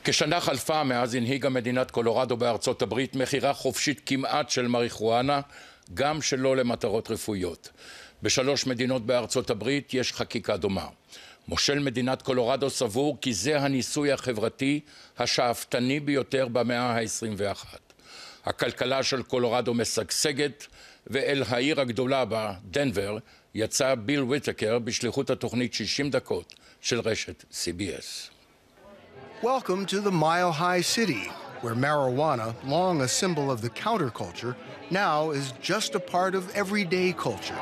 כשנה חלפה מאז הנהיגה מדינת קולרדו בארצות הברית מחירה חופשית כמעט של מריחואנה, גם שלא למטרות רפואיות. בשלוש מדינות בארצות הברית יש חקיקה דומה. מושל מדינת קולרדו סבור כי זה הניסוי החברתי השאפתני ביותר במאה ה-21. הכלכלה של קולרדו משגשגת, ואל העיר הגדולה בה, דנבר, יצא ביל ויטקר בשליחות התוכנית 60 דקות של רשת CBS. Welcome to the Mile High City, where marijuana, long a symbol of the counterculture, now is just a part of everyday culture.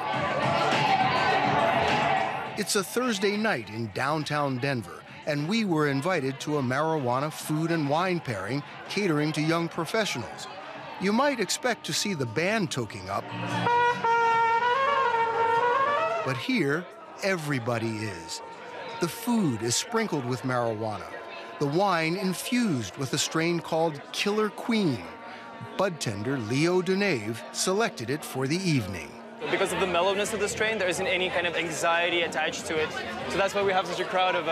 It's a Thursday night in downtown Denver, and we were invited to a marijuana food and wine pairing catering to young professionals. You might expect to see the band toking up, but here, everybody is. The food is sprinkled with marijuana. The wine infused with a strain called Killer Queen. Bud tender Leo Denave selected it for the evening. Because of the mellowness of the strain, there isn't any kind of anxiety attached to it. So that's why we have such a crowd of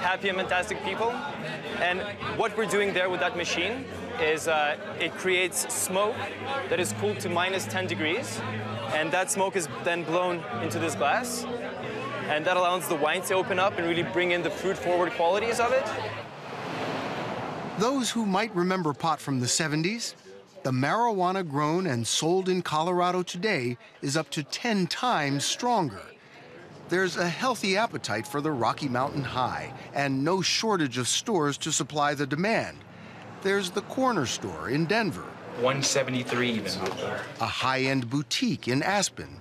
happy and fantastic people. And what we're doing there with that machine is it creates smoke that is cooled to minus 10 degrees. And that smoke is then blown into this glass. And that allows the wine to open up and really bring in the fruit-forward qualities of it. Those who might remember pot from the 70s, the marijuana grown and sold in Colorado today is up to 10 times stronger. There's a healthy appetite for the Rocky Mountain High and no shortage of stores to supply the demand. There's the corner store in Denver. 173 even. A high-end boutique in Aspen,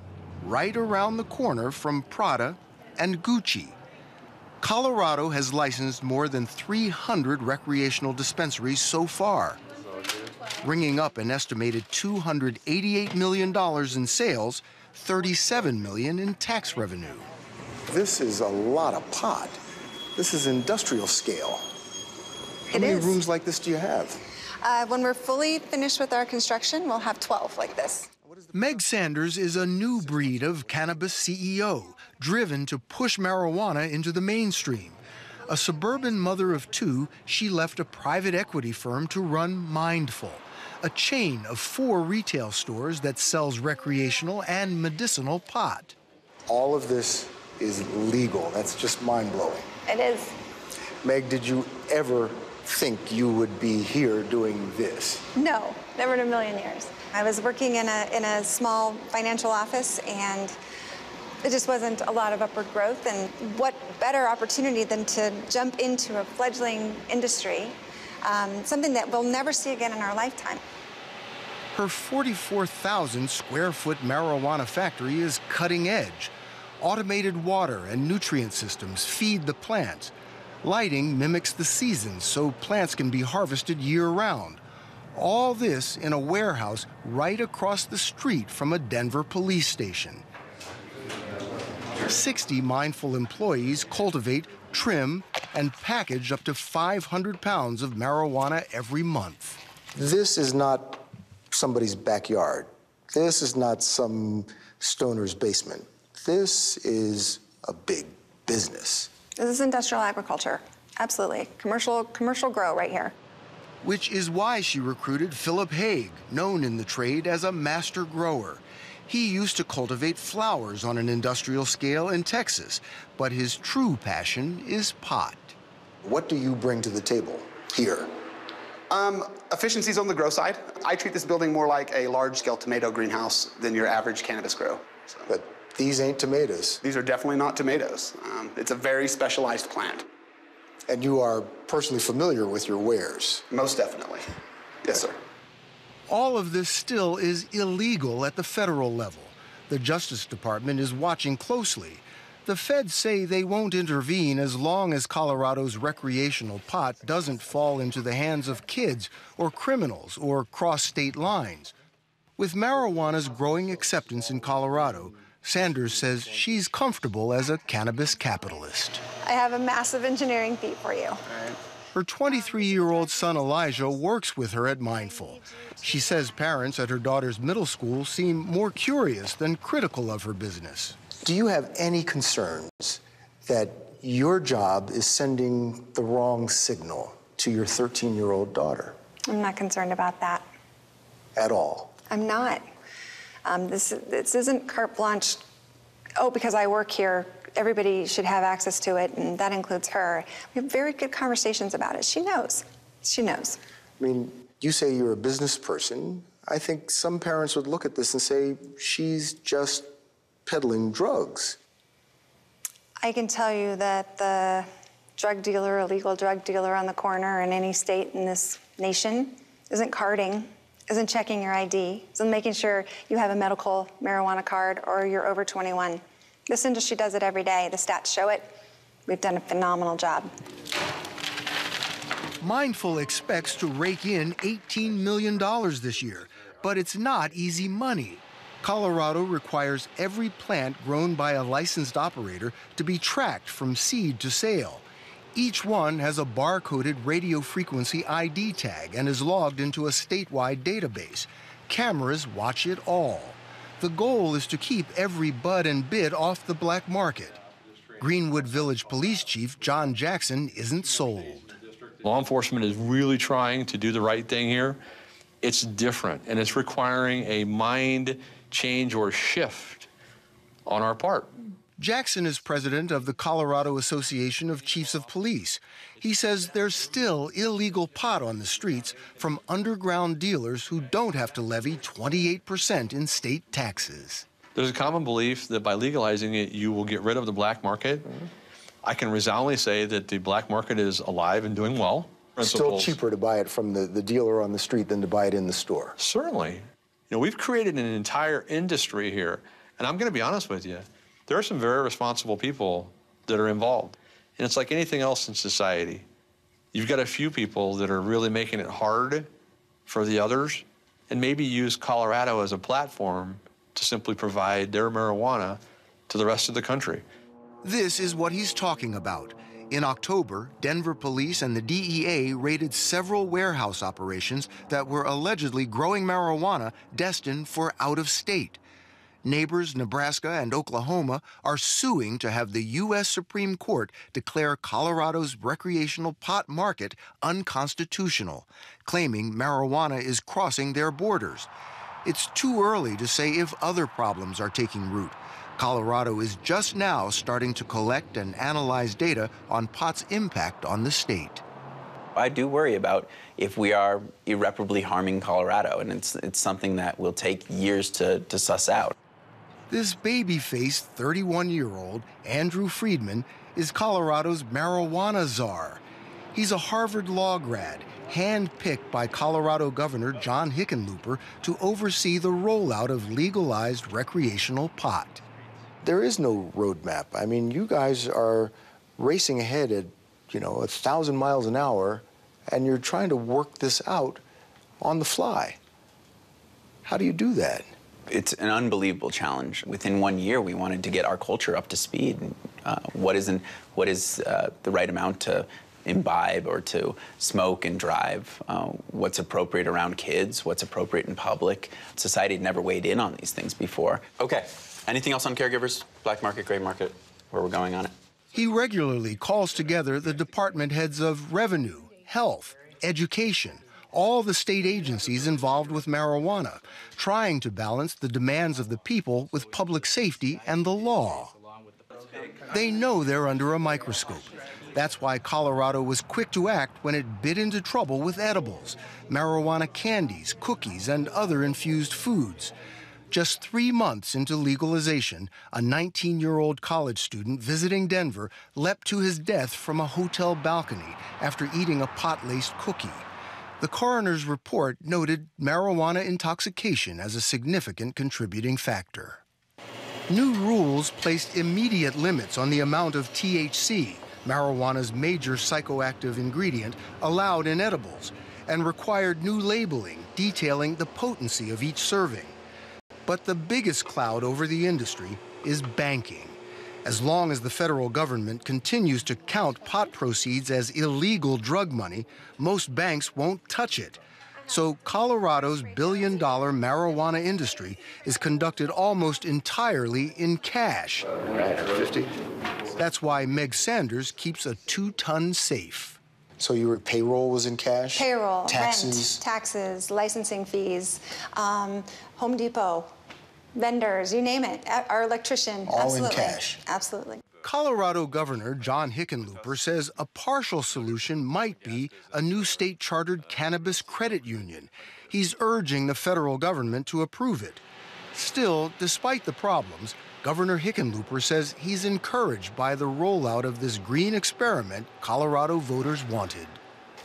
right around the corner from Prada and Gucci. Colorado has licensed more than 300 recreational dispensaries so far, bringing up an estimated $288 million in sales, $37 million in tax revenue. This is a lot of pot. This is industrial scale. How many rooms like this do you have? When we're fully finished with our construction, we'll have 12 like this. Meg Sanders is a new breed of cannabis CEO, driven to push marijuana into the mainstream. A suburban mother of two, she left a private equity firm to run Mindful, a chain of 4 retail stores that sells recreational and medicinal pot. All of this is legal. That's just mind-blowing. It is. Meg, did you ever think you would be here doing this? No, never in a million years. I was working in a small financial office, and it just wasn't a lot of upward growth. And what better opportunity than to jump into a fledgling industry, something that we'll never see again in our lifetime. Her 44,000 square foot marijuana factory is cutting edge. Automated water and nutrient systems feed the plants. Lighting mimics the seasons so plants can be harvested year-round. All this in a warehouse right across the street from a Denver police station. 60 Mindful employees cultivate, trim, and package up to 500 pounds of marijuana every month. This is not somebody's backyard. This is not some stoner's basement. This is a big business. This is industrial agriculture, absolutely. Commercial grow right here. Which is why she recruited Philip Haig, known in the trade as a master grower. He used to cultivate flowers on an industrial scale in Texas, but his true passion is pot. What do you bring to the table here? Efficiencies on the grow side. I treat this building more like a large-scale tomato greenhouse than your average cannabis grow. So. But these ain't tomatoes. These are definitely not tomatoes. It's a very specialized plant. And you are personally familiar with your wares? Most definitely. Yes, sir. All of this still is illegal at the federal level. The Justice Department is watching closely. The feds say they won't intervene as long as Colorado's recreational pot doesn't fall into the hands of kids or criminals or cross state lines. With marijuana's growing acceptance in Colorado, Sanders says she's comfortable as a cannabis capitalist. I have a massive engineering feat for you. Her 23-year-old son Elijah works with her at Mindful. She says parents at her daughter's middle school seem more curious than critical of her business. Do you have any concerns that your job is sending the wrong signal to your 13-year-old daughter? I'm not concerned about that. At all? I'm not. This isn't carte blanche. Oh, because I work here, everybody should have access to it, and that includes her. We have very good conversations about it. She knows. She knows. I mean, you say you're a business person. I think some parents would look at this and say, she's just peddling drugs. I can tell you that the drug dealer, illegal drug dealer on the corner in any state in this nation isn't carding, isn't checking your ID, isn't making sure you have a medical marijuana card or you're over 21. This industry does it every day. The stats show it. We've done a phenomenal job. Mindful expects to rake in $18 million this year, but it's not easy money. Colorado requires every plant grown by a licensed operator to be tracked from seed to sale. Each one has a bar-coded radio frequency ID tag and is logged into a statewide database. Cameras watch it all. The goal is to keep every bud and bit off the black market. Greenwood Village Police Chief John Jackson isn't sold. Law enforcement is really trying to do the right thing here. It's different, and it's requiring a mind change or shift on our part. Jackson is president of the Colorado Association of Chiefs of Police. He says there's still illegal pot on the streets from underground dealers who don't have to levy 28% in state taxes. There's a common belief that by legalizing it, you will get rid of the black market. I can resoundingly say that the black market is alive and doing well. It's still cheaper to buy it from the dealer on the street than to buy it in the store. Certainly. You know, we've created an entire industry here, and I'm going to be honest with you. There are some very responsible people that are involved. And it's like anything else in society. You've got a few people that are really making it hard for the others, and maybe use Colorado as a platform to simply provide their marijuana to the rest of the country. This is what he's talking about. In October, Denver police and the DEA raided several warehouse operations that were allegedly growing marijuana destined for out of state. Neighbors Nebraska and Oklahoma are suing to have the U.S. Supreme Court declare Colorado's recreational pot market unconstitutional, claiming marijuana is crossing their borders. It's too early to say if other problems are taking root. Colorado is just now starting to collect and analyze data on pot's impact on the state. I do worry about if we are irreparably harming Colorado, and it's something that will take years to suss out. This baby-faced 31-year-old, Andrew Friedman, is Colorado's marijuana czar. He's a Harvard law grad, hand-picked by Colorado Governor John Hickenlooper to oversee the rollout of legalized recreational pot. There is no roadmap. I mean, you guys are racing ahead at, 1,000 miles an hour, and you're trying to work this out on the fly. How do you do that? It's an unbelievable challenge. Within 1 year, we wanted to get our culture up to speed. What is the right amount to imbibe or to smoke and drive? What's appropriate around kids? What's appropriate in public? Society had never weighed in on these things before. Okay. Anything else on caregivers? Black market, gray market? Where we're going on it? He regularly calls together the department heads of revenue, health, education, all the state agencies involved with marijuana, trying to balance the demands of the people with public safety and the law. They know they're under a microscope. That's why Colorado was quick to act when it bit into trouble with edibles, marijuana candies, cookies, and other infused foods. Just 3 months into legalization, a 19-year-old college student visiting Denver leapt to his death from a hotel balcony after eating a pot-laced cookie. The coroner's report noted marijuana intoxication as a significant contributing factor. New rules placed immediate limits on the amount of THC, marijuana's major psychoactive ingredient, allowed in edibles, and required new labeling detailing the potency of each serving. But the biggest cloud over the industry is banking. As long as the federal government continues to count pot proceeds as illegal drug money, most banks won't touch it. So Colorado's billion-dollar marijuana industry is conducted almost entirely in cash. 50. That's why Meg Sanders keeps a 2-ton safe. So your payroll was in cash? Payroll, taxes, rent, taxes, licensing fees, Home Depot, vendors, you name it, our electrician. All absolutely. in cash. Absolutely. Colorado Governor John Hickenlooper says a partial solution might be a new state-chartered cannabis credit union. He's urging the federal government to approve it. Still, despite the problems, Governor Hickenlooper says he's encouraged by the rollout of this green experiment Colorado voters wanted.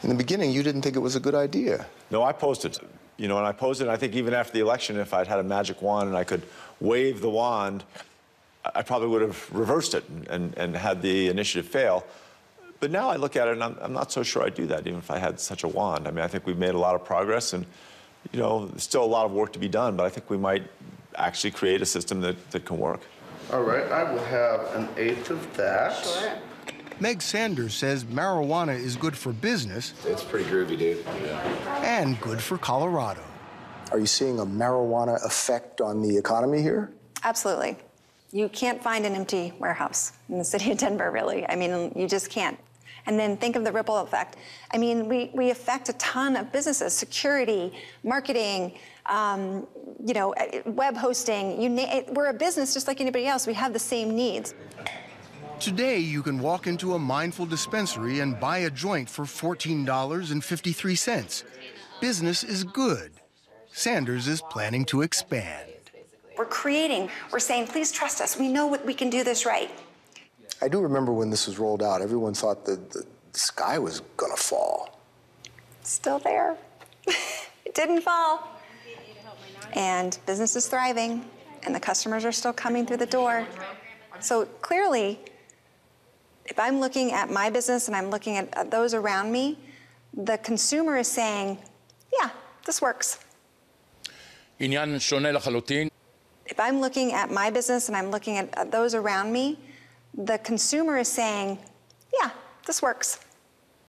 In the beginning, you didn't think it was a good idea. No, I opposed it. You know, and I opposed it. And I think even after the election, if I'd had a magic wand and I could wave the wand, I probably would have reversed it and had the initiative fail. But now I look at it and I'm not so sure I'd do that, even if I had such a wand. I mean, I think we've made a lot of progress and, you know, there's still a lot of work to be done, but I think we might actually create a system that can work. All right, I will have an eighth of that. Sure. Meg Sanders says marijuana is good for business. It's pretty groovy, dude. Yeah. And good for Colorado. Are you seeing a marijuana effect on the economy here? Absolutely. You can't find an empty warehouse in the city of Denver, really. I mean, you just can't. And then think of the ripple effect. I mean, we affect a ton of businesses, security, marketing, you know, web hosting. We're a business just like anybody else. We have the same needs. Today, you can walk into a mindful dispensary and buy a joint for $14.53. Business is good. Sanders is planning to expand. We're saying, please trust us. We know we can do this right. I do remember when this was rolled out, everyone thought the sky was gonna fall. Still there. It didn't fall. And business is thriving, and the customers are still coming through the door. So clearly, if I'm looking at my business and I'm looking at those around me, the consumer is saying, yeah, this works. עניין שונה לחלוטין. If I'm looking at my business and I'm looking at those around me, the consumer is saying, yeah, this works.